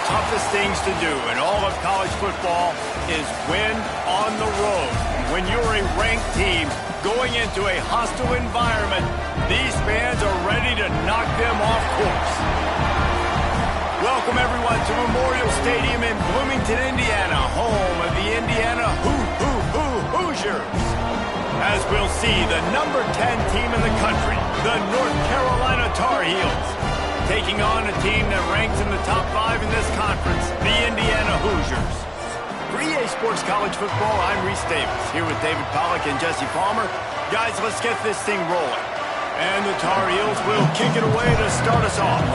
toughest things to do in all of college football is win on the road. When you're a ranked team going into a hostile environment, these fans are ready to knock them off course. Welcome, everyone, to Memorial Stadium in Bloomington, Indiana, home of the Indiana Hoosiers. As we'll see, the number 10 team in the country, the North Carolina Tar Heels, taking on a team that ranks in the top 5 in this conference, the Indiana Hoosiers. For EA Sports College Football, I'm Reese Davis, here with David Pollack and Jesse Palmer. Guys, let's get this thing rolling. And the Tar Heels will kick it away to start us off.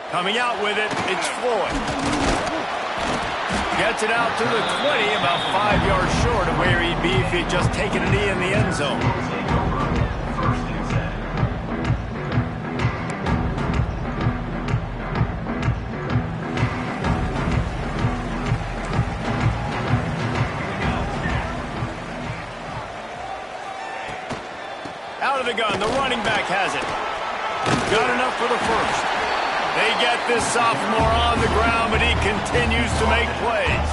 Coming out with it, it's Floyd. Gets it out to the 20, about 5 yards short of where he'd be if he'd just taken a knee in the end zone. Out of the gun, the running back has it. Got enough for the first. They get this sophomore on the ground, but he continues to make plays.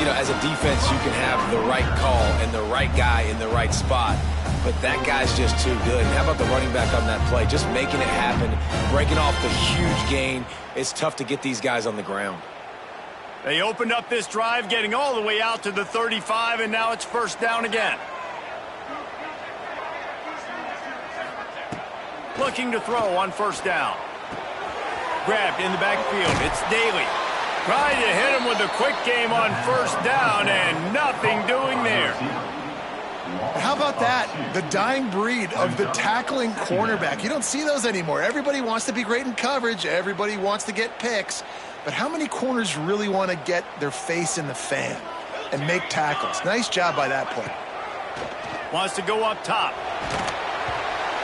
You know, as a defense, you can have the right call and the right guy in the right spot, but that guy's just too good. And how about the running back on that play? Just making it happen, breaking off the huge gain. It's tough to get these guys on the ground. They opened up this drive, getting all the way out to the 35, and now it's first down again. Looking to throw on first down. Grabbed in the backfield. It's Daly. Trying to hit him with a quick game on first down, and nothing doing there. How about that? The dying breed of the tackling cornerback. You don't see those anymore. Everybody wants to be great in coverage. Everybody wants to get picks. But how many corners really want to get their face in the fan and make tackles? Nice job by that play. Wants to go up top.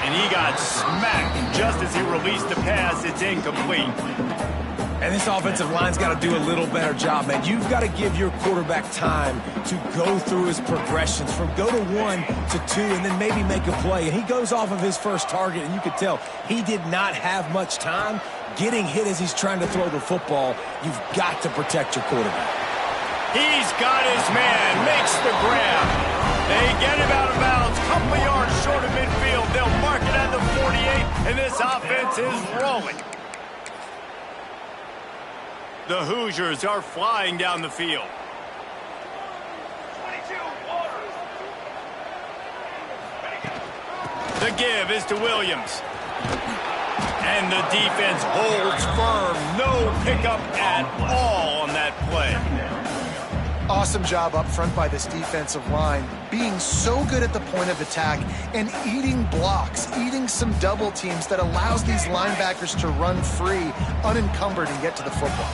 And he got smacked just as he released the pass. It's incomplete. And this offensive line's got to do a little better job, man. You've got to give your quarterback time to go through his progressions from go to 1 to 2 and then maybe make a play. And he goes off of his first target, and you could tell he did not have much time getting hit as he's trying to throw the football. You've got to protect your quarterback. He's got his man, makes the grab. They get him out of bounds, couple of yards short of midfield. They'll mark it at the 48, and this offense is rolling. The Hoosiers are flying down the field. The give is to Williams. And the defense holds firm. No pickup at all on that play. Awesome job up front by this defensive line, being so good at the point of attack and eating blocks, eating some double teams that allows these linebackers to run free, unencumbered, and get to the football.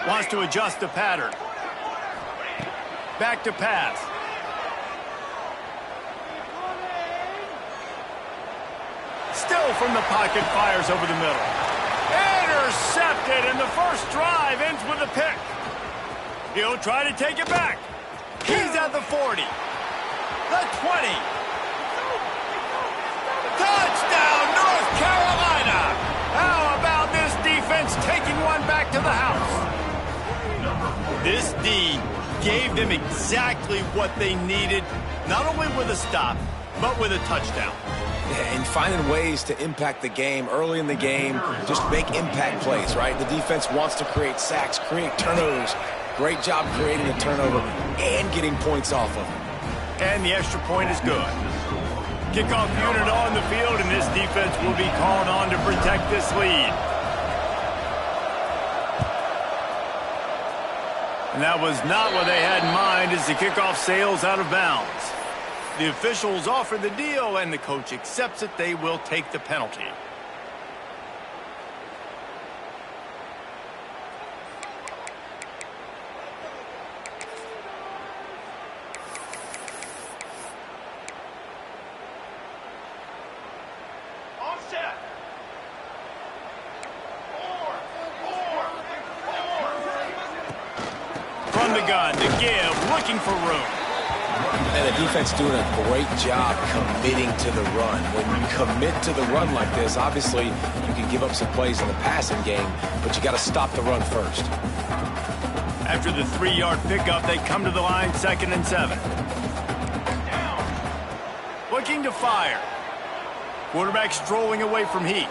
Wants to adjust the pattern. Back to pass. Still from the pocket, fires over the middle. Intercepted, and the first drive ends with a pick. He'll try to take it back. He's at the 40. The 20. Touchdown, North Carolina! How about this defense taking one back to the house? This D gave them exactly what they needed, not only with a stop, but with a touchdown. And finding ways to impact the game early in the game, just make impact plays, right? The defense wants to create sacks, create turnovers. Great job creating a turnover and getting points off of it. And the extra point is good. Kickoff unit on the field, and this defense will be called on to protect this lead. And that was not what they had in mind as the kickoff sails out of bounds. The officials offer the deal, and the coach accepts it. They will take the penalty. From the gun to give, looking for room. And the defense doing a great job committing to the run. When you commit to the run like this, obviously you can give up some plays in the passing game, but you got to stop the run first. After the 3-yard pickup, they come to the line, 2nd and 7. Looking to fire. Quarterback strolling away from Heath.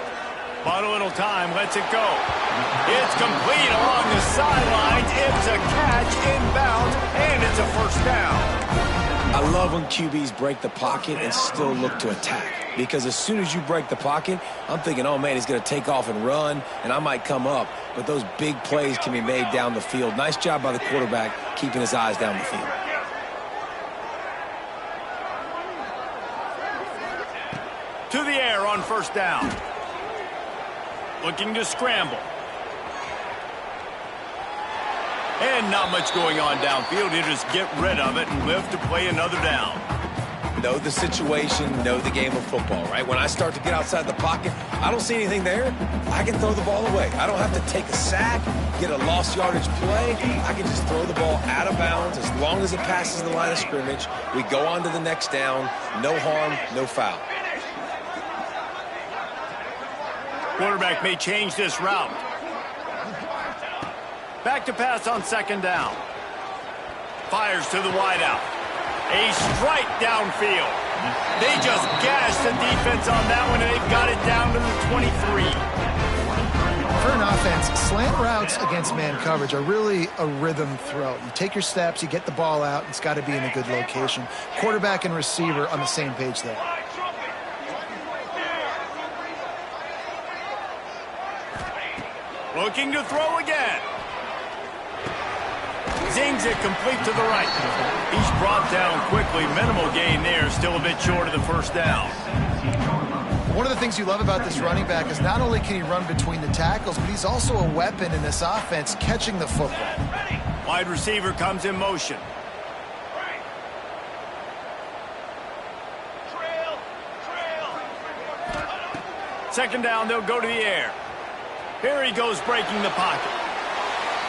Bought a little time, lets it go. It's complete along the sidelines. It's a catch inbounds, and it's a first down. I love when QBs break the pocket and still look to attack. Because as soon as you break the pocket, I'm thinking, oh, man, he's going to take off and run, and I might come up. But those big plays can be made down the field. Nice job by the quarterback keeping his eyes down the field. To the air on first down. Looking to scramble. And not much going on downfield. He'll just get rid of it and live to play another down. Know the situation, know the game of football, right? When I start to get outside the pocket, I don't see anything there, I can throw the ball away. I don't have to take a sack, get a lost yardage play. I can just throw the ball out of bounds as long as it passes the line of scrimmage. We go on to the next down. No harm, no foul. Quarterback may change this route. Back to pass on 2nd down. Fires to the wideout. A strike downfield. They just gashed the defense on that one, and they've got it down to the 23. For an offense, slant routes against man coverage are really a rhythm throw. You take your steps, you get the ball out, it's got to be in a good location. Quarterback and receiver on the same page there. Looking to throw again. Zings it complete to the right. He's brought down quickly. Minimal gain there. Still a bit short of the first down. One of the things you love about this running back is not only can he run between the tackles, but he's also a weapon in this offense catching the football. Wide receiver comes in motion. Second down, they'll go to the air. Here he goes breaking the pocket.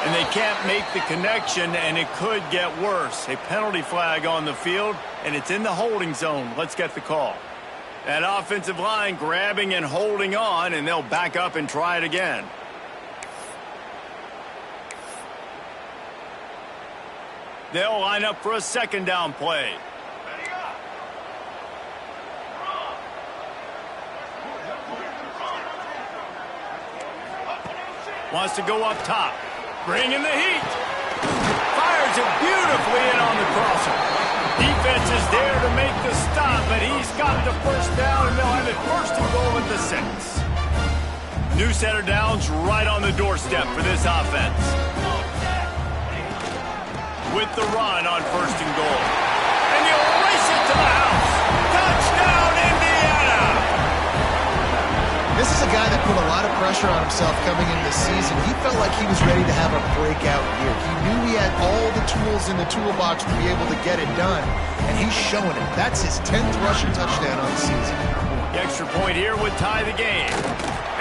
And they can't make the connection, and it could get worse. A penalty flag on the field, and it's in the holding zone. Let's get the call. That offensive line grabbing and holding on, and they'll back up and try it again. They'll line up for a 2nd down play. Wants to go up top. Bringing the heat. Fires it beautifully in on the crosser. Defense is there to make the stop, but he's got the first down, and they'll have it 1st and goal at the 6. New set of downs right on the doorstep for this offense. With the run on 1st and goal. And he'll race it to the house. Touchdown, Indiana! This is a guy that put a lot of pressure on himself coming into the season. He felt like he was ready to have a breakout year. He knew he had all the tools in the toolbox to be able to get it done, and he's showing it. That's his 10th rushing touchdown on the season. The extra point here would tie the game,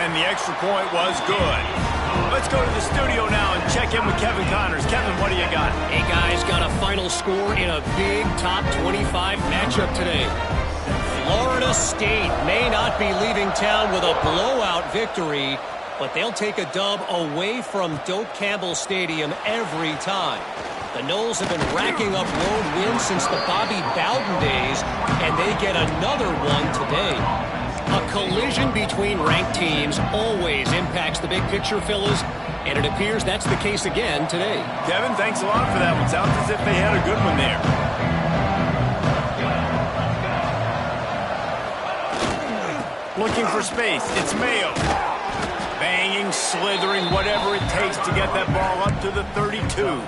and the extra point was good. Let's go to the studio now and check in with Kevin Connors. Kevin, what do you got? Hey, guys, got a final score in a big top 25 matchup today. Florida State may not be leaving town with a blowout victory, but they'll take a dub away from Doak Campbell Stadium every time. The Noles have been racking up road wins since the Bobby Bowden days, and they get another one today. A collision between ranked teams always impacts the big picture, fellas, and it appears that's the case again today. Kevin, thanks a lot for that one. Sounds as if they had a good one there. Looking for space. It's Mayo. Banging, slithering, whatever it takes to get that ball up to the 32.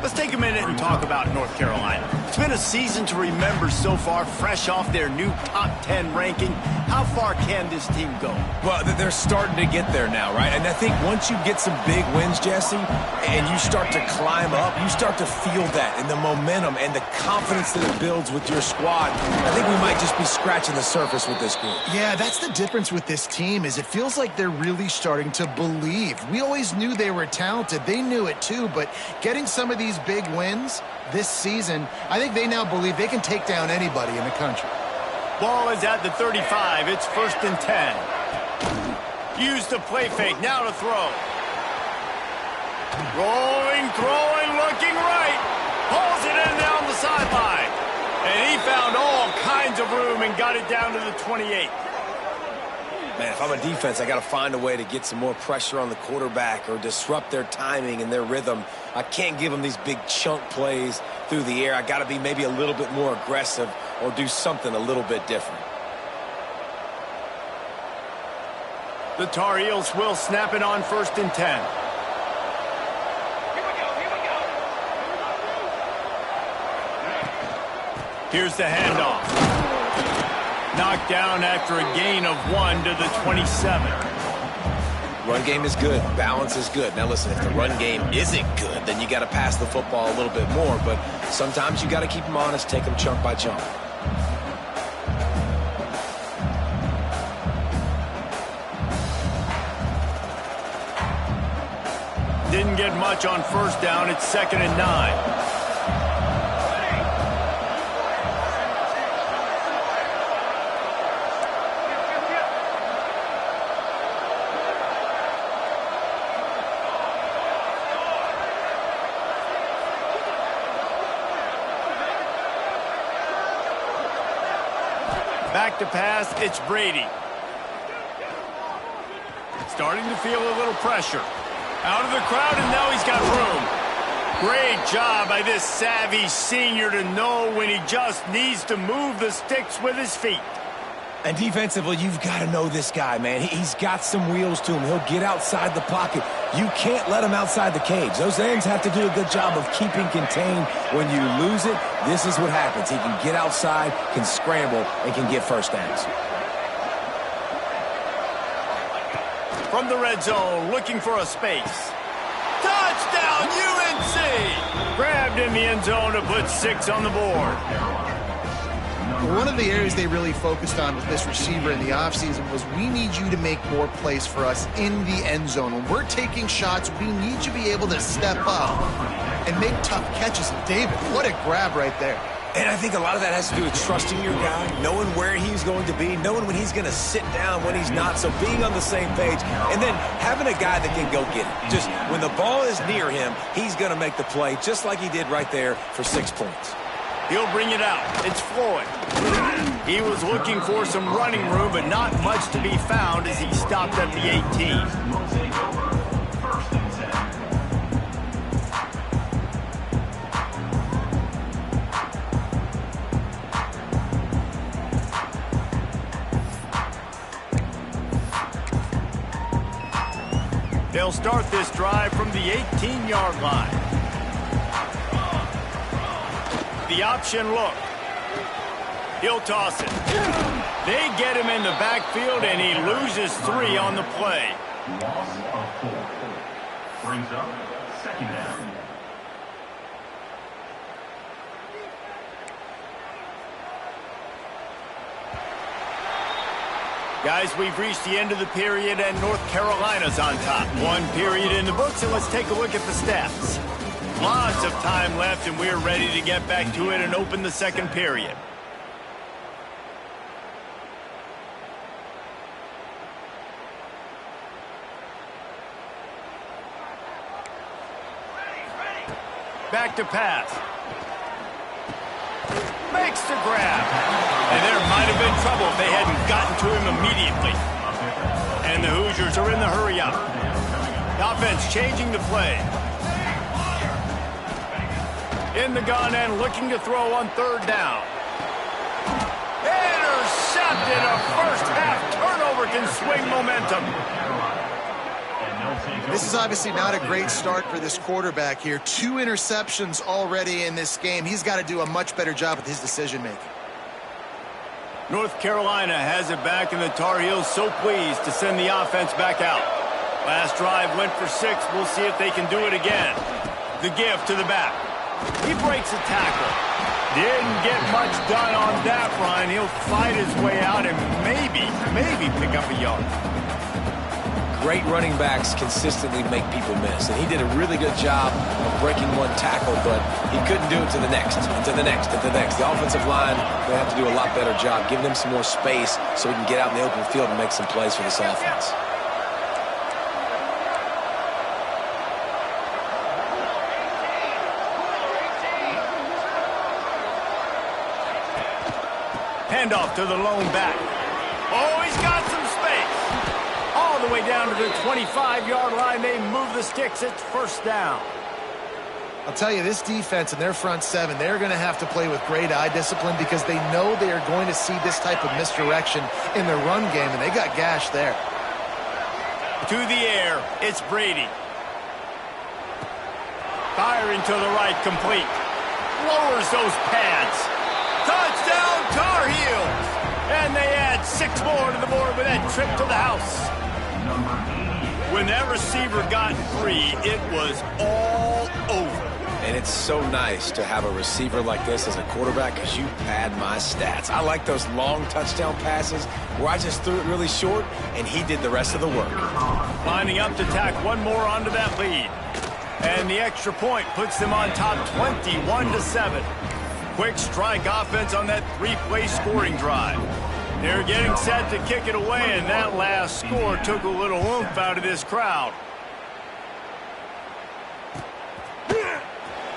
Let's take a minute and talk about North Carolina. It's been a season to remember so far, fresh off their new top 10 ranking. How far can this team go? Well, they're starting to get there now, right? And I think once you get some big wins, Jesse, and you start to climb up, you start to feel that and the momentum and the confidence that it builds with your squad. I think we might just be scratching the surface with this group. Yeah, that's the difference with this team is it feels like they're really starting to believe. We always knew they were talented. They knew it too, but getting some of these big wins this season, I think they now believe they can take down anybody in the country. Ball is at the 35. It's 1st and 10. Use the play fake. Now to throw. Rolling, throwing, looking right. Pulls it in down the sideline. And he found all kinds of room and got it down to the 28. Man, if I'm a defense, I got to find a way to get some more pressure on the quarterback or disrupt their timing and their rhythm. I can't give them these big chunk plays through the air. I got to be maybe a little bit more aggressive or do something a little bit different. The Tar Heels will snap it on 1st and 10. Here's the handoff. Knocked down after a gain of 1 to the 27. Run game is good. Balance is good. Now listen, if the run game isn't good, then you got to pass the football a little bit more. But sometimes you got to keep them honest, take them chunk by chunk. Didn't get much on 1st down. It's 2nd and 9. Back to pass, it's Brady. Starting to feel a little pressure. Out of the crowd, and now he's got room. Great job by this savvy senior to know when he just needs to move the sticks with his feet. And defensively, you've got to know this guy, man. He's got some wheels to him. He'll get outside the pocket. You can't let him outside the cage. Those ends have to do a good job of keeping contained. When you lose it, this is what happens. He can get outside, can scramble, and can get 1st downs. From the red zone, looking for a space. Touchdown, UNC! Grabbed in the end zone to put 6 on the board. One of the areas they really focused on with this receiver in the offseason was we need you to make more plays for us in the end zone. When we're taking shots, we need you to be able to step up and make tough catches. And David, what a grab right there. And I think a lot of that has to do with trusting your guy, knowing where he's going to be, knowing when he's going to sit down, when he's not, so being on the same page, and then having a guy that can go get it. Just when the ball is near him, he's going to make the play, just like he did right there for 6 points. He'll bring it out. It's Floyd. He was looking for some running room, but not much to be found as he stopped at the 18. They'll start this drive from the 18-yard line. The option look. He'll toss it. They get him in the backfield, and he loses 3 on the play. Loss of 4. Brings up 2nd down. Guys, we've reached the end of the period, and North Carolina's on top. 1 period in the books, and let's take a look at the stats. Lots of time left, and we're ready to get back to it and open the 2nd period. Back to pass. Makes the grab. And there might have been trouble if they hadn't gotten to him immediately. And the Hoosiers are in the hurry-up. The offense changing the play. In the gun and looking to throw on 3rd down. Intercepted. A first-half turnover can swing momentum. This is obviously not a great start for this quarterback here. 2 interceptions already in this game. He's got to do a much better job with his decision-making. North Carolina has it back, and the Tar Heels so pleased to send the offense back out. Last drive went for 6. We'll see if they can do it again. The give to the back. He breaks a tackle. Didn't get much done on that run. He'll fight his way out and maybe pick up a yard. Great running backs consistently make people miss, and he did a really good job of breaking one tackle, but he couldn't do it to the next, and to the next, and to the next. The offensive line will have to do a lot better job, giving them some more space so we can get out in the open field and make some plays for this offense. Handoff to the lone back. Oh, he's got some space. All the way down to the 25-yard line. They move the sticks. It's first down. I'll tell you, this defense and their front seven, they're going to have to play with great eye discipline because they know they are going to see this type of misdirection in their run game, and they got gashed there. To the air, it's Brady. Firing to the right, complete. Lowers those pads. Touchdown, Tar Heels! And they add 6 more to the board with that trip to the house. When that receiver got free, it was all over. And it's so nice to have a receiver like this as a quarterback because you pad my stats. I like those long touchdown passes where I just threw it really short and he did the rest of the work. Lining up to tack one more onto that lead. And the extra point puts them on top 21-7. Quick strike offense on that 3-play scoring drive. They're getting set to kick it away, and that last score took a little oomph out of this crowd.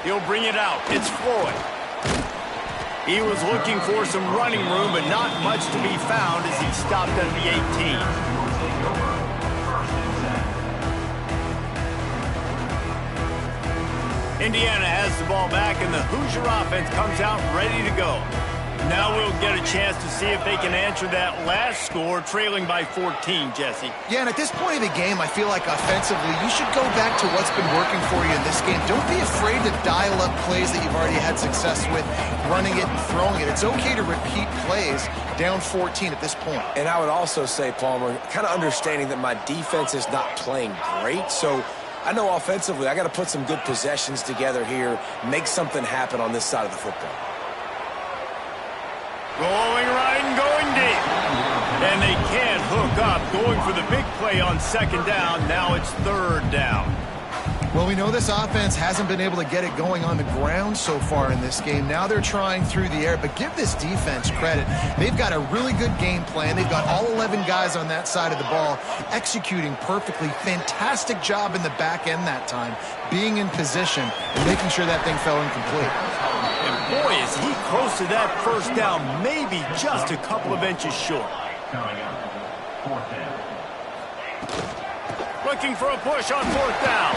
He'll bring it out. It's Floyd. He was looking for some running room, but not much to be found as he stopped at the 18. Indiana has the ball back, and the Hoosier offense comes out ready to go. Now we'll get a chance to see if they can answer that last score, trailing by 14, Jesse. Yeah, and at this point of the game, I feel like offensively, you should go back to what's been working for you in this game. Don't be afraid to dial up plays that you've already had success with, running it and throwing it. It's okay to repeat plays down 14 at this point. And I would also say, Palmer, kind of understanding that my defense is not playing great, so I know offensively I got to put some good possessions together here, make something happen on this side of the football. Going right and going deep. And they can't hook up. Going for the big play on second down. Now it's third down. Well, we know this offense hasn't been able to get it going on the ground so far in this game. Now they're trying through the air, but give this defense credit. They've got a really good game plan. They've got all 11 guys on that side of the ball executing perfectly. Fantastic job in the back end that time, being in position and making sure that thing fell incomplete. And boy, is he close to that first down, maybe just a couple of inches short. Looking for a push on fourth down.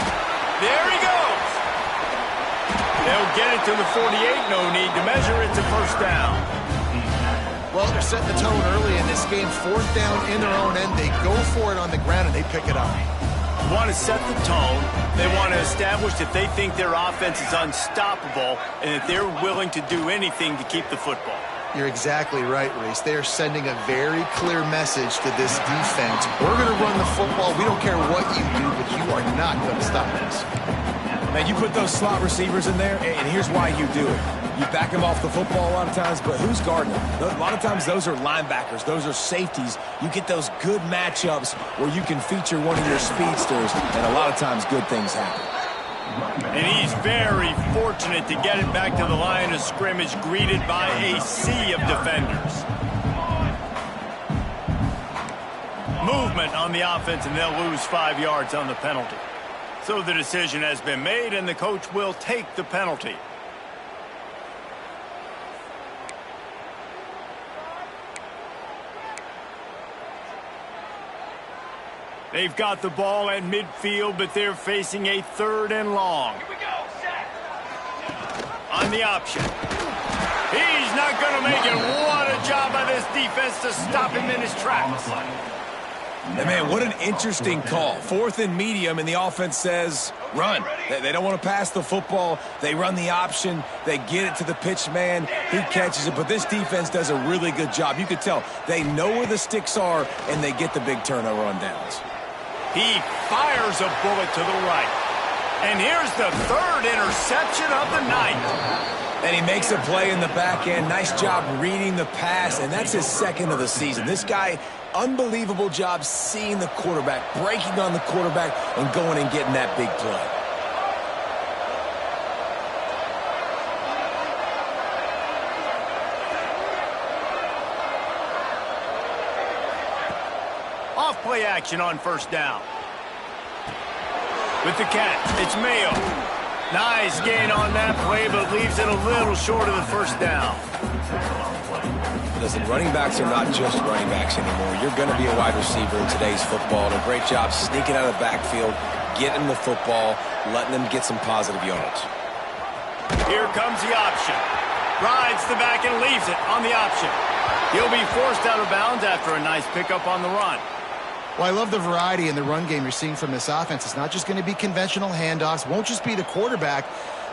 There he goes. They'll get it to the 48. No need to measure. It's a first down. Well, they're setting the tone early in this game. Fourth down in their own end. They go for it on the ground, and they pick it up. They want to set the tone. They want to establish that they think their offense is unstoppable and that they're willing to do anything to keep the football. You're exactly right, Reese. They are sending a very clear message to this defense. We're going to run the football. We don't care what you do, but you are not going to stop us. Man, you put those slot receivers in there, and here's why you do it. You back them off the football a lot of times, but who's guarding them? A lot of times those are linebackers. Those are safeties. You get those good matchups where you can feature one of your speedsters, and a lot of times good things happen. And he's very fortunate to get it back to the line of scrimmage, greeted by a sea of defenders. Movement on the offense, and they'll lose 5 yards on the penalty. So the decision has been made, and the coach will take the penalty. They've got the ball at midfield, but they're facing a 3rd and long. Here we go, set. On the option. He's not going to make it. What a job by this defense to stop him in his tracks. And man, what an interesting call. 4th and medium, and the offense says, run. They don't want to pass the football. They run the option. They get it to the pitch man. He catches it. But this defense does a really good job. You could tell they know where the sticks are, and they get the big turnover on downs. He fires a bullet to the right. And here's the 3rd interception of the night. And he makes a play in the back end. Nice job reading the pass, and that's his 2nd of the season. This guy, unbelievable job seeing the quarterback, breaking on the quarterback, and going and getting that big play. Off play action on 1st down. With the catch, it's Mayo. Nice gain on that play, but leaves it a little short of the 1st down. Listen, running backs are not just running backs anymore. You're going to be a wide receiver in today's football. And a great job sneaking out of the backfield, getting the football, letting them get some positive yards. Here comes the option. Rides the back and leaves it on the option. He'll be forced out of bounds after a nice pickup on the run. Well, I love the variety in the run game you're seeing from this offense. It's not just going to be conventional handoffs. Won't just be the quarterback,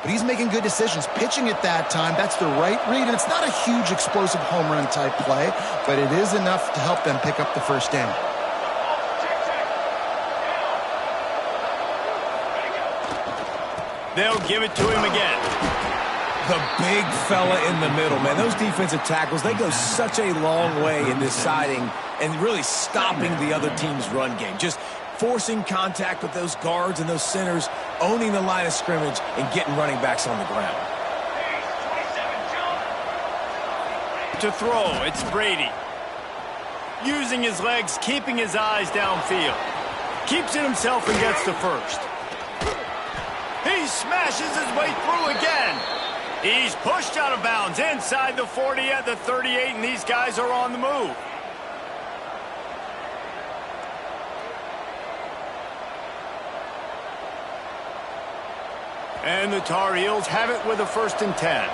but he's making good decisions. Pitching at that time, that's the right read. And it's not a huge explosive home run type play, but it is enough to help them pick up the 1st down. They'll give it to him again. The big fella in the middle, man. Those defensive tackles, they go such a long way in deciding and really stopping the other team's run game. Just forcing contact with those guards and those centers, owning the line of scrimmage, and getting running backs on the ground. To throw, it's Brady. Using his legs, keeping his eyes downfield. Keeps it himself and gets to 1st. He smashes his way through again. He's pushed out of bounds inside the 40 at the 38, and these guys are on the move. And the Tar Heels have it with a 1st and 10.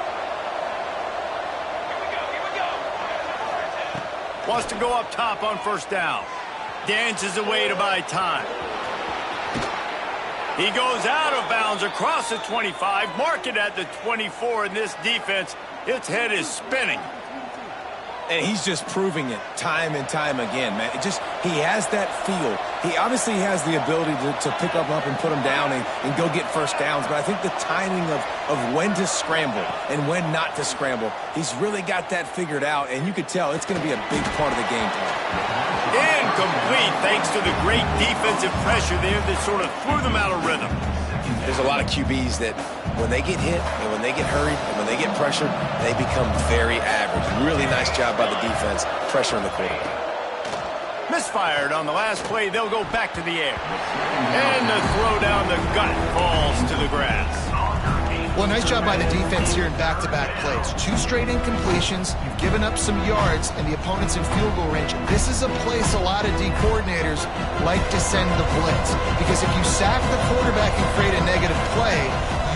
Wants to go up top on 1st down. Dances away to buy time. He goes out of bounds across the 25, mark it at the 24, and this defense, its head is spinning. And he's just proving it time and time again, man. He has that feel. He obviously has the ability to pick up and put him down and go get 1st downs, but I think the timing of when to scramble and when not to scramble, he's really got that figured out, and you could tell it's going to be a big part of the game plan. Incomplete thanks to the great defensive pressure there that sort of threw them out of rhythm. There's a lot of QBs that when they get hit and when they get hurried and when they get pressured, they become very average. Really nice job by the defense, pressuring the quarterback. Misfired on the last play, they'll go back to the air. And the throw down the gut falls to the grass. Well, nice job by the defense here in back-to-back plays. 2 straight incompletions. You've given up some yards, and the opponent's in field goal range. This is a place a lot of D coordinators like to send the blitz. Because if you sack the quarterback and create a negative play,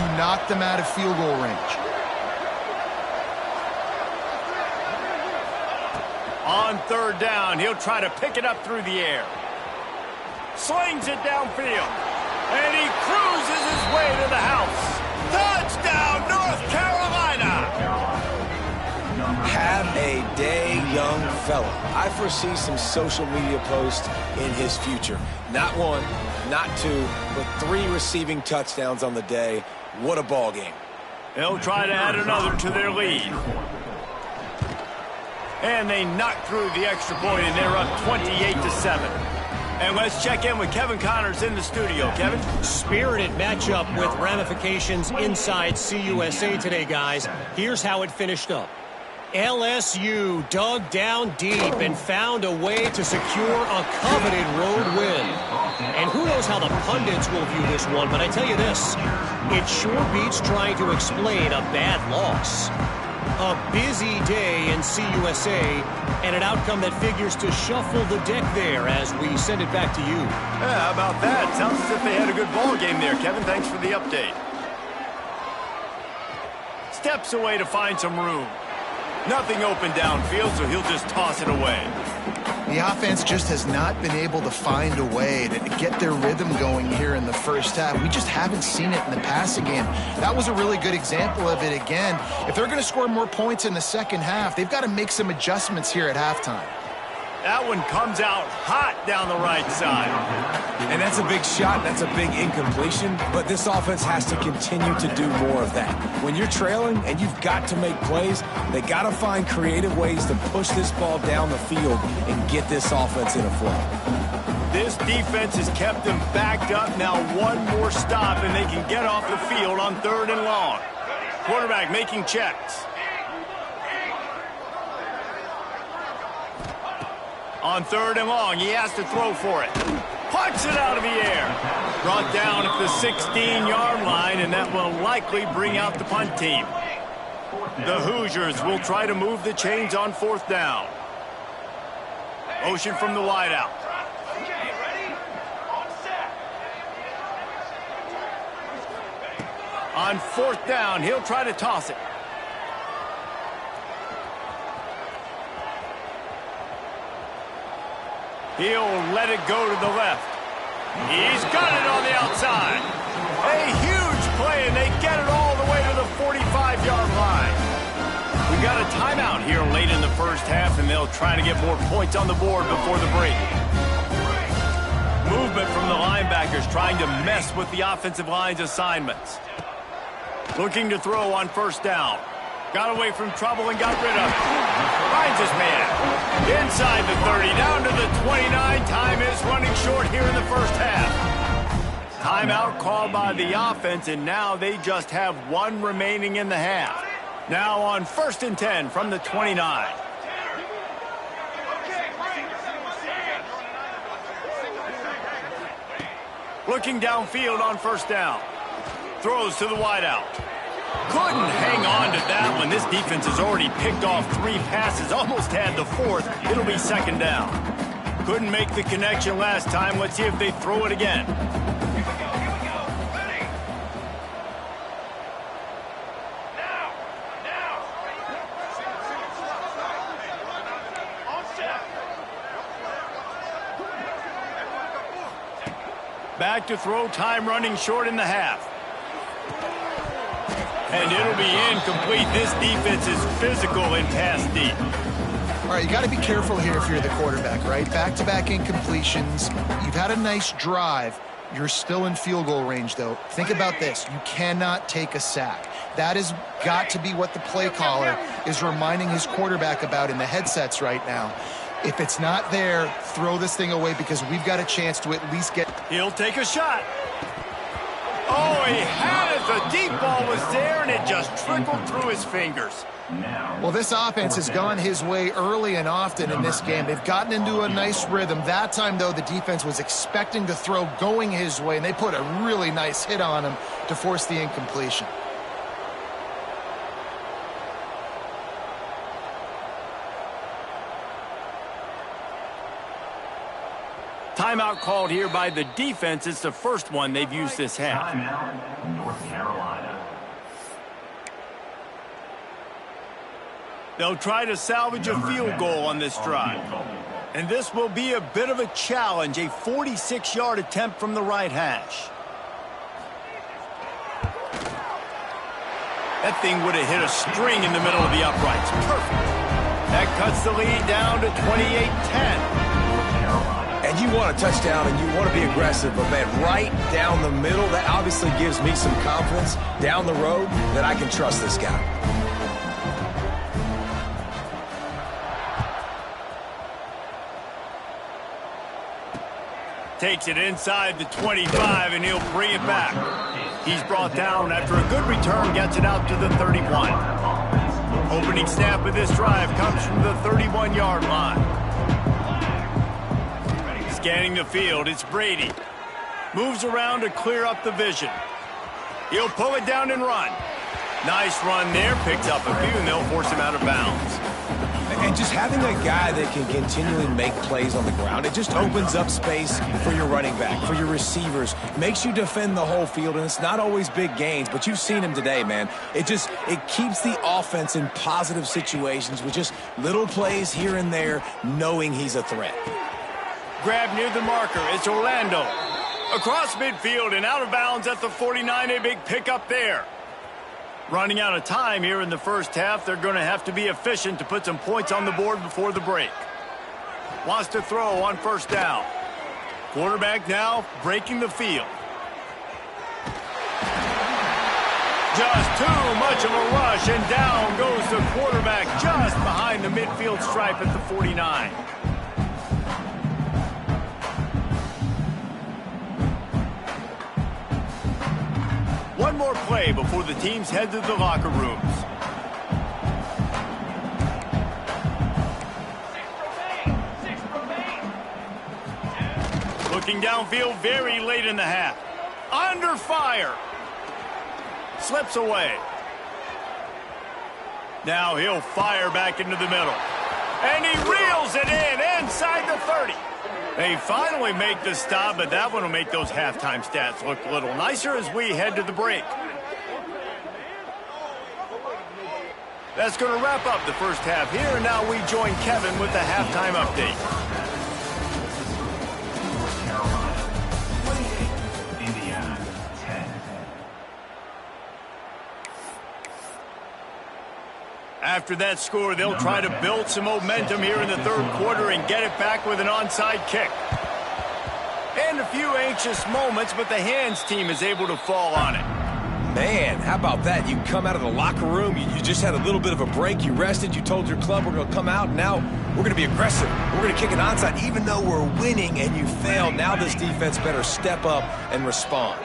you knock them out of field goal range. On 3rd down, he'll try to pick it up through the air. Slings it downfield. And he cruises his way to the house. Touchdown, North Carolina! Have a day, young fella. I foresee some social media posts in his future. Not 1, not 2, but 3 receiving touchdowns on the day. What a ball game. They'll try to add another to their lead. And they knock through the extra point, and they're up 28-7. And let's check in with Kevin Connors in the studio. Kevin? Spirited matchup with ramifications inside CUSA today, guys. Here's how it finished up. LSU dug down deep and found a way to secure a coveted road win. And who knows how the pundits will view this one, but I tell you this, it sure beats trying to explain a bad loss. A busy day in CUSA, and an outcome that figures to shuffle the deck there as we send it back to you. Yeah, how about that? Sounds as if they had a good ball game there, Kevin. Thanks for the update. Steps away to find some room. Nothing open downfield, so he'll just toss it away. The offense just has not been able to find a way to get their rhythm going here in the first half. We just haven't seen it in the passing game. That was a really good example of it again. If they're going to score more points in the second half, they've got to make some adjustments here at halftime. That one comes out hot down the right side. And that's a big shot. That's a big incompletion. But this offense has to continue to do more of that. When you're trailing and you've got to make plays, they got to find creative ways to push this ball down the field and get this offense in a flow. This defense has kept them backed up. Now one more stop, and they can get off the field on 3rd and long. Quarterback making checks. On 3rd and long, he has to throw for it. Punts it out of the air. Brought down at the 16-yard line, and that will likely bring out the punt team. The Hoosiers will try to move the chains on 4th down. Motion from the wideout. On 4th down, he'll try to toss it. He'll let it go to the left. He's got it on the outside. A huge play, and they get it all the way to the 45-yard line. We've got a timeout here late in the first half, and they'll try to get more points on the board before the break. Movement from the linebackers trying to mess with the offensive line's assignments. Looking to throw on 1st down. Got away from trouble and got rid of it. Finds his man. Inside the 30, down to the 29. Time is running short here in the first half. Timeout called by the offense, and now they just have one remaining in the half. Now on 1st and 10 from the 29. Looking downfield on 1st down. Throws to the wideout. Couldn't hang on to that one. This defense has already picked off 3 passes, almost had the 4th. It'll be 2nd down. Couldn't make the connection last time. Let's see if they throw it again. Back to throw, time running short in the half. And it'll be incomplete. This defense is physical and pass deep. All right, you got to be careful here if you're the quarterback, right? Back-to-back incompletions. You've had a nice drive. You're still in field goal range, though. Think about this. You cannot take a sack. That has got to be what the play caller is reminding his quarterback about in the headsets right now. If it's not there, throw this thing away because we've got a chance to at least get... He'll take a shot. Oh, he had it. The deep ball was there, and it just trickled through his fingers. Well, this offense has gone his way early and often in this game. They've gotten into a nice rhythm. That time, though, the defense was expecting to throw going his way, and they put a really nice hit on him to force the incompletion. Timeout called here by the defense. It's the first one they've used this half. Timeout, North Carolina. They'll try to salvage a field goal on this drive. And this will be a bit of a challenge, a 46-yard attempt from the right hash. That thing would have hit a string in the middle of the uprights. Perfect. That cuts the lead down to 28-10. And you want a touchdown and you want to be aggressive, but man, right down the middle, that obviously gives me some confidence down the road that I can trust this guy. Takes it inside the 25, and he'll bring it back. He's brought down after a good return, gets it out to the 31. Opening snap of this drive comes from the 31-yard line. Scanning the field, it's Brady. Moves around to clear up the vision. He'll pull it down and run. Nice run there, picks up a few, and they'll force him out of bounds. And just having a guy that can continually make plays on the ground, it just opens up space for your running back, for your receivers, makes you defend the whole field, and it's not always big gains, but you've seen him today, man. It keeps the offense in positive situations with just little plays here and there, knowing he's a threat. Grab near the marker. It's Orlando. Across midfield and out of bounds at the 49, a big pickup there. Running out of time here in the first half. They're going to have to be efficient to put some points on the board before the break. Wants to throw on first down. Quarterback now breaking the field. Just too much of a rush, and down goes the quarterback just behind the midfield stripe at the 49. One more play before the teams head to the locker rooms. Looking downfield very late in the half. Under fire. Slips away. Now he'll fire back into the middle. And he reels it in inside the 30. They finally make the stop, but that one will make those halftime stats look a little nicer as we head to the break. That's going to wrap up the first half here, and now we join Kevin with the halftime update. Indiana, 10. After that score, they'll try to build some momentum here in the third quarter and get it back with an onside kick. And a few anxious moments, but the hands team is able to fall on it. Man, how about that? You come out of the locker room, you just had a little bit of a break, you rested, you told your club we're going to come out, and now we're going to be aggressive. We're going to kick an onside even though we're winning and you failed. Now this defense better step up and respond.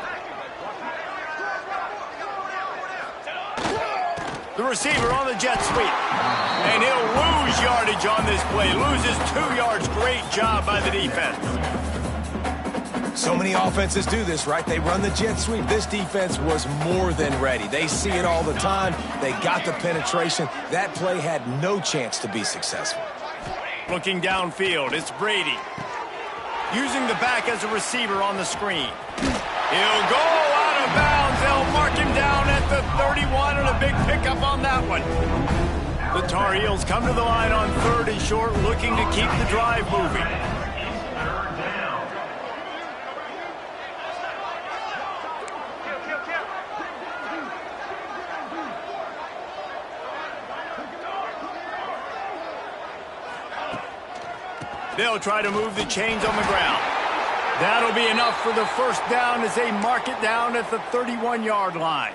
The receiver on the jet sweep. And he'll lose yardage on this play. Loses 2 yards. Great job by the defense. So many offenses do this, right? They run the jet sweep. This defense was more than ready. They see it all the time. They got the penetration. That play had no chance to be successful. Looking downfield, it's Brady. Using the back as a receiver on the screen. He'll go out of bounds. They'll mark him down at the 31, and a big pickup on that one. The Tar Heels come to the line on 3rd and short, looking to keep the drive moving. They'll try to move the chains on the ground. That'll be enough for the first down as they mark it down at the 31-yard line.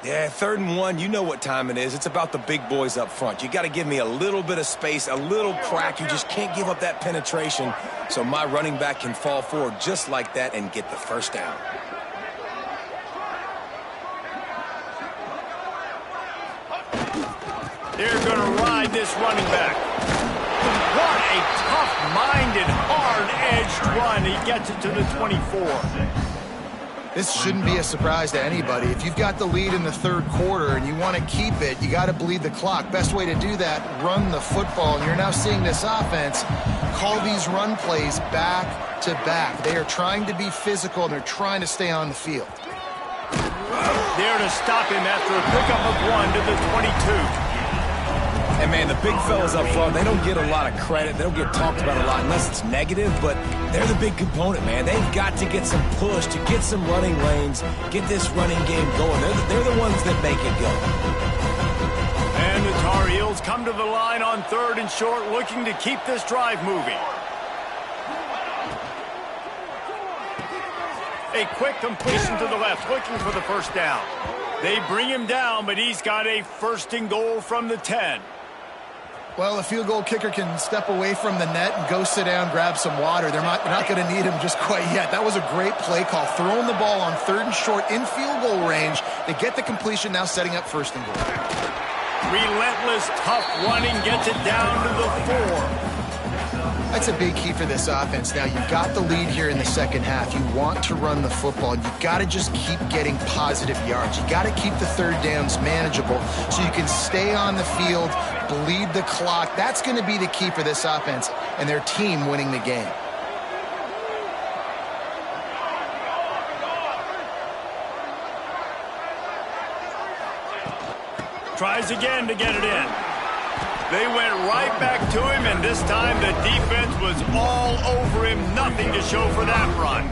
Yeah, 3rd and 1, you know what time it is. It's about the big boys up front. You got to give me a little bit of space, a little crack. You just can't give up that penetration so my running back can fall forward just like that and get the first down. They're going to ride this running back. What a tough-minded, hard-edged run. He gets it to the 24. This shouldn't be a surprise to anybody. If you've got the lead in the third quarter and you want to keep it, you got to bleed the clock. Best way to do that, run the football. And you're now seeing this offense call these run plays back to back. They are trying to be physical, and they're trying to stay on the field. There to stop him after a pickup of 1 to the 22. And, man, the big fellas up front, they don't get a lot of credit. They don't get talked about a lot unless it's negative, but they're the big component, man. They've got to get some push, to get some running lanes, get this running game going. They're the ones that make it go. And the Tar Heels come to the line on 3rd and short, looking to keep this drive moving. A quick completion to the left, looking for the first down. They bring him down, but he's got a 1st and goal from the 10. Well, a field goal kicker can step away from the net and go sit down, grab some water. They're not going to need him just quite yet. That was a great play call. Throwing the ball on 3rd and short in field goal range. They get the completion, now setting up 1st and goal. Relentless, tough running gets it down to the 4. That's a big key for this offense. Now, you've got the lead here in the second half. You want to run the football. You've got to just keep getting positive yards. You got to keep the third downs manageable so you can stay on the field, bleed the clock. That's going to be the key for this offense and their team winning the game. Tries again to get it in. They went right back to him, and this time the defense was all over him. Nothing to show for that run.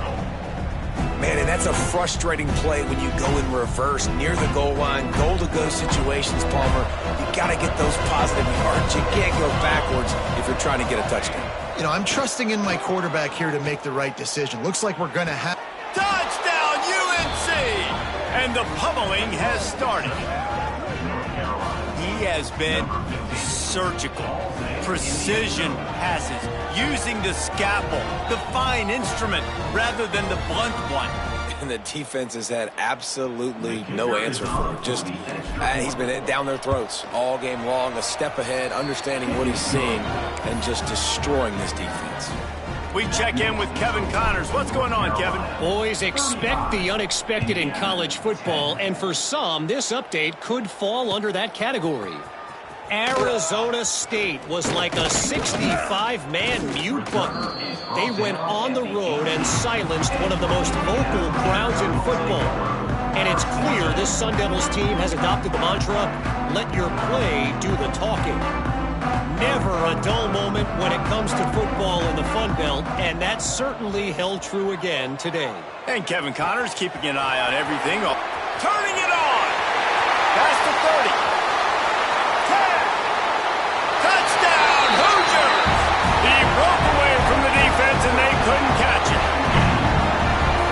Man, and that's a frustrating play when you go in reverse near the goal line, goal-to-go situations, Palmer. You got to get those positive yards. You can't go backwards if you're trying to get a touchdown. You know, I'm trusting in my quarterback here to make the right decision. Looks like we're going to have... Touchdown, UNC! And the pummeling has started. He has been surgical, precision passes, using the scalpel, the fine instrument, rather than the blunt one. And the defense has had absolutely no answer for it. Just, he's been down their throats all game long, a step ahead, understanding what he's seeing, and just destroying this defense. We check in with Kevin Connors. What's going on, Kevin? Boys, expect the unexpected in college football, and for some, this update could fall under that category. Arizona State was like a 65-man mute button. They went on the road and silenced one of the most vocal crowds in football. And it's clear this Sun Devils team has adopted the mantra, let your play do the talking. Never a dull moment when it comes to football in the Fun Belt, and that certainly held true again today. And Kevin Connors keeping an eye on everything. Turning it on! Past the 30. 10. Touchdown, Hoosiers! He broke away from the defense, and they couldn't catch it.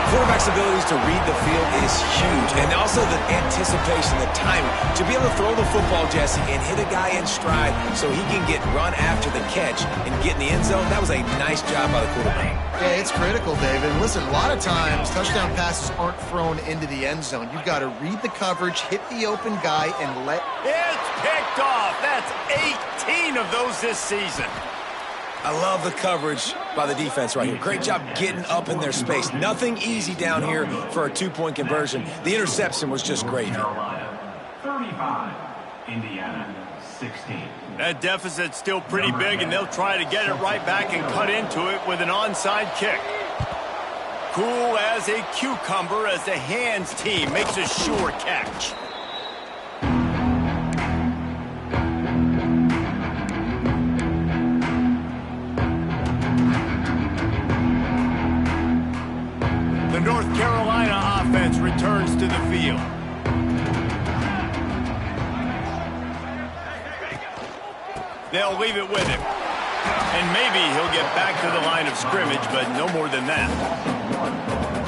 Quarterback's abilities to read the field is huge, and also the anticipation, the timing. To be able to throw the football, Jesse, and hit a guy in stride so he can get run after the catch and get in the end zone, that was a nice job by the quarterback. Yeah, it's critical, David. Listen, a lot of times touchdown passes aren't thrown into the end zone. You've got to read the coverage, hit the open guy, and let... It's picked off. That's 18 of those this season. I love the coverage by the defense right here. Great job getting up in their space. Nothing easy down here for a two-point conversion. The interception was just great. Carolina 35, Indiana 16. That deficit's still pretty big, and they'll try to get it right back and cut into it with an onside kick. Cool as a cucumber as the hands team makes a sure catch. The North Carolina offense returns to the field. They'll leave it with him. And maybe he'll get back to the line of scrimmage, but no more than that.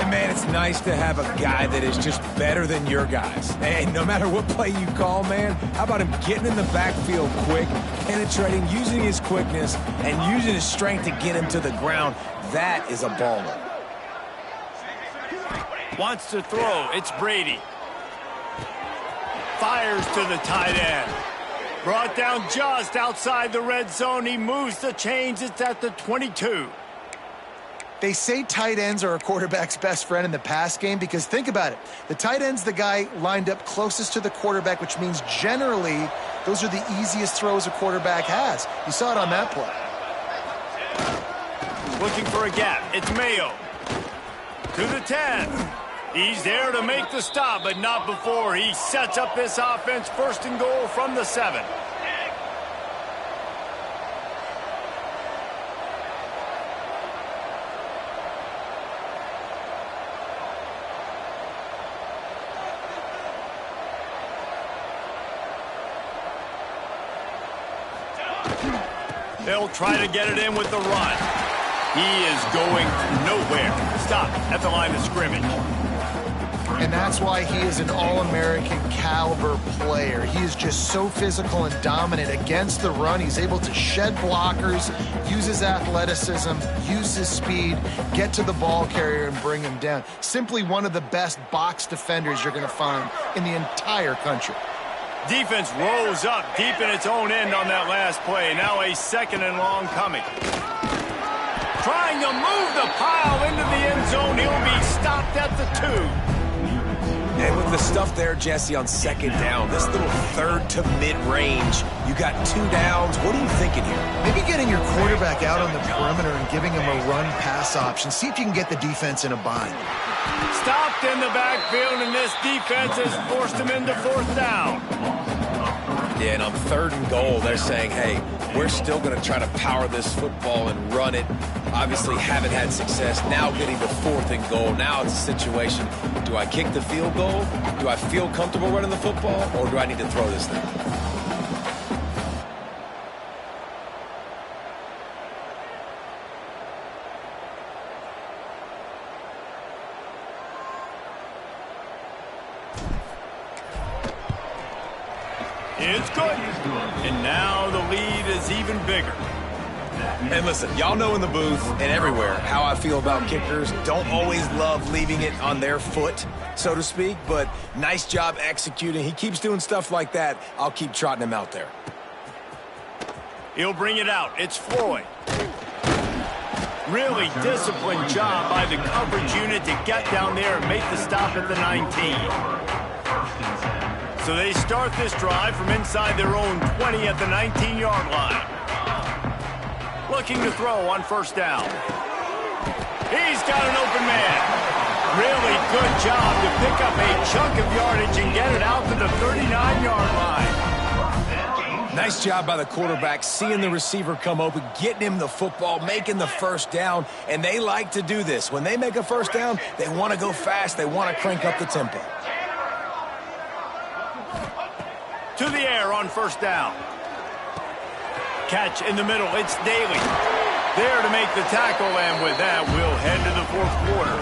And man, it's nice to have a guy that is just better than your guys. Hey, no matter what play you call, man, how about him getting in the backfield quick, penetrating, using his quickness, and using his strength to get him to the ground. That is a baller. Wants to throw. It's Brady. Fires to the tight end. Brought down just outside the red zone. He moves the chains. It's at the 22. They say tight ends are a quarterback's best friend in the pass game because think about it. The tight end's the guy lined up closest to the quarterback, which means generally those are the easiest throws a quarterback has. You saw it on that play. Looking for a gap. It's Mayo. To the 10. He's there to make the stop, but not before he sets up this offense first and goal from the 7. They'll try to get it in with the run. He is going nowhere. Stop at the line of scrimmage. And that's why he is an All-American caliber player. He is just so physical and dominant against the run. He's able to shed blockers, use his athleticism, use his speed, get to the ball carrier and bring him down. Simply one of the best box defenders you're going to find in the entire country. Defense rose up deep in its own end on that last play. Now a 2nd and long coming. Trying to move the pile into the end zone. He'll be stopped at the 2. And with the stuff there, Jesse, on second down, this little third to mid-range, you got 2 downs. What are you thinking here? Maybe getting your quarterback out on the perimeter and giving him a run-pass option. See if you can get the defense in a bind. Stopped in the backfield, and this defense has forced him into 4th down. Yeah, and on 3rd and goal, they're saying, hey, we're still going to try to power this football and run it. Obviously haven't had success. Now getting to 4th and goal. Now it's a situation, do I kick the field goal? Do I feel comfortable running the football? Or do I need to throw this thing? It's good. And now the lead is even bigger. And listen, y'all know in the booth and everywhere how I feel about kickers. Don't always love leaving it on their foot, so to speak, but nice job executing. He keeps doing stuff like that. I'll keep trotting him out there. He'll bring it out. It's Floyd. Really disciplined job by the coverage unit to get down there and make the stop at the 19. So they start this drive from inside their own 20 at the 19-yard line. Looking to throw on 1st down. He's got an open man. Really good job to pick up a chunk of yardage and get it out to the 39-yard line. Nice job by the quarterback, seeing the receiver come open, getting him the football, making the 1st down, and they like to do this. When they make a 1st down, they want to go fast. They want to crank up the tempo. To the air on 1st down. Catch in the middle. It's Daly. There to make the tackle, and with that, we'll head to the 4th quarter.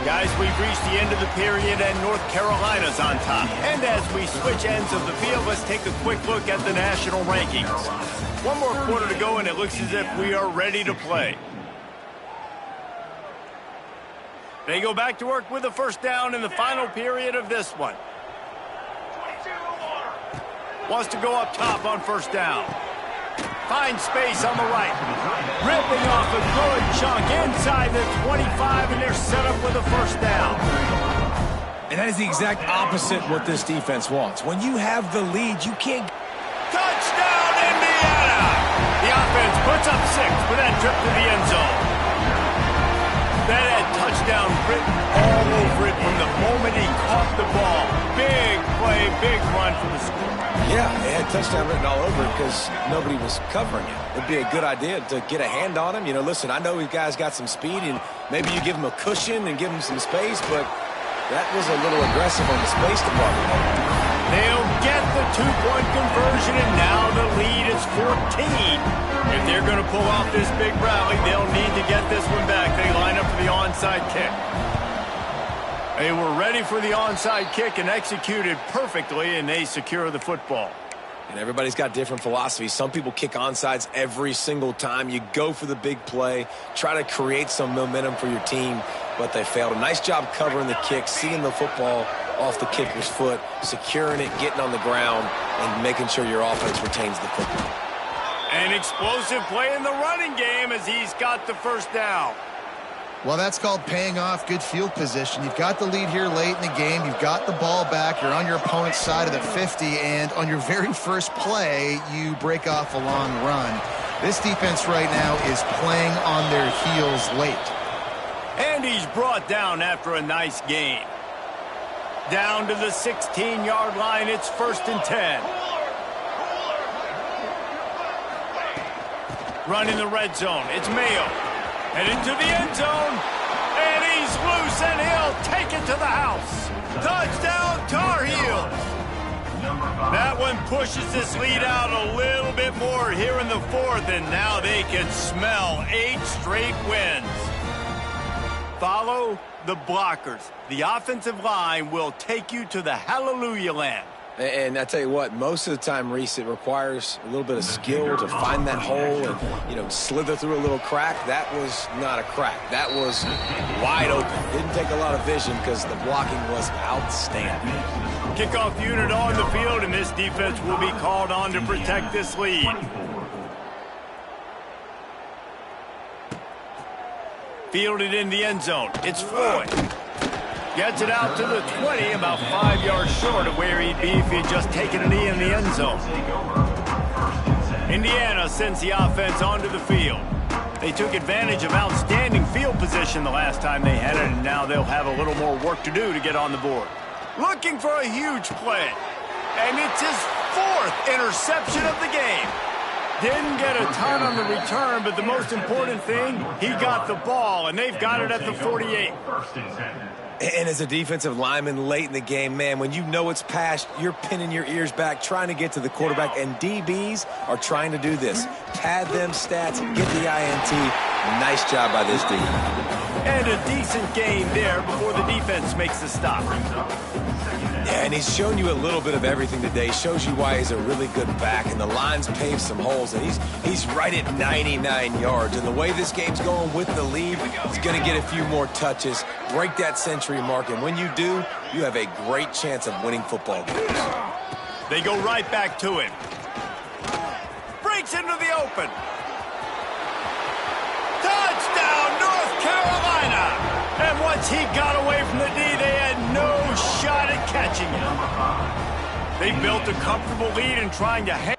Guys, we've reached the end of the period, and North Carolina's on top. And as we switch ends of the field, let's take a quick look at the national rankings. One more quarter to go, and it looks as if we are ready to play. They go back to work with a 1st down in the final period of this one. Wants to go up top on 1st down. Finds space on the right. Ripping off a good chunk inside the 25, and they're set up with a 1st down. And that is the exact opposite what this defense wants. When you have the lead, you can't... Touchdown, Indiana! The offense puts up 6 with that trip to the end zone. That had touchdown written all over it from the moment he caught the ball. Big play, big run for the score. Yeah, they had touchdown written all over it because nobody was covering it. It'd be a good idea to get a hand on him. You know, listen, I know these guys got some speed, and maybe you give him a cushion and give him some space, but that was a little aggressive on the space department. They'll get the 2-point conversion, and now the lead is 14. If they're going to pull off this big rally, they'll need to get this one back. They line up for the onside kick. They were ready for the onside kick and executed perfectly, and they secure the football. And everybody's got different philosophies. Some people kick onsides every single time. You go for the big play, try to create some momentum for your team, but they failed. A nice job covering the kick, seeing the football off the kicker's foot, securing it, getting on the ground, and making sure your offense retains the football. An explosive play in the running game as he's got the 1st down. Well, that's called paying off good field position. You've got the lead here late in the game. You've got the ball back. You're on your opponent's side of the 50, and on your very first play, you break off a long run. This defense right now is playing on their heels late. And he's brought down after a nice gain. Down to the 16-yard line. It's 1st and 10. Running the red zone. It's Mayo. Heading to the end zone. And he's loose, and he'll take it to the house. Touchdown, Tar Heels. That one pushes this lead out a little bit more here in the 4th, and now they can smell 8 straight wins. Follow the blockers. The offensive line will take you to the Hallelujah Land. And I tell you what, most of the time, Reese, it requires a little bit of skill to find that hole and, slither through a little crack. That was not a crack. That was wide open. Didn't take a lot of vision because the blocking was outstanding. Kickoff unit on the field, and this defense will be called on to protect this lead. Fielded in the end zone. It's Floyd. Gets it out to the 20, about 5 yards short of where he'd be if he had just taken a knee in the end zone. Indiana sends the offense onto the field. They took advantage of outstanding field position the last time they had it, and now they'll have a little more work to do to get on the board. Looking for a huge play. And it's his 4th interception of the game. Didn't get a ton on the return, but the most important thing, he got the ball, and they've got it at the 48. And as a defensive lineman late in the game, man, when you know it's past, you're pinning your ears back, trying to get to the quarterback, and DBs are trying to do this. Pad them stats, get the INT. Nice job by this D. And a decent game there before the defense makes the stop. Yeah, and he's shown you a little bit of everything today. Shows you why he's a really good back, and the line's paved some holes, and he's right at 99 yards. And the way this game's going with the lead, he's going to get a few more touches, break that century mark, and when you do, you have a great chance of winning football games. They go right back to him. Breaks into the open. Touchdown, North Carolina! And once he got away from the D, they had no shot at catching him. They built a comfortable lead and trying to hang